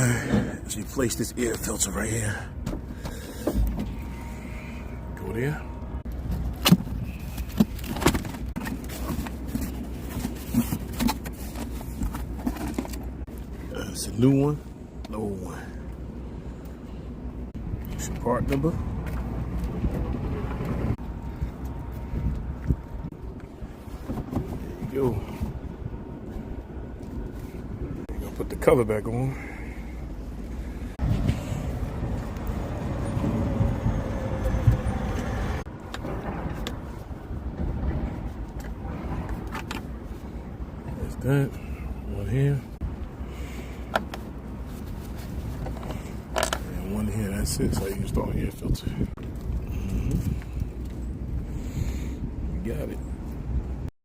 Alright, let's replace this air filter right here. Go there. It's a new one, an old one. It's your part number. There you go. You're gonna put the cover back on. That's that. One here. And one here. That's it. So you install an air filter. You got it.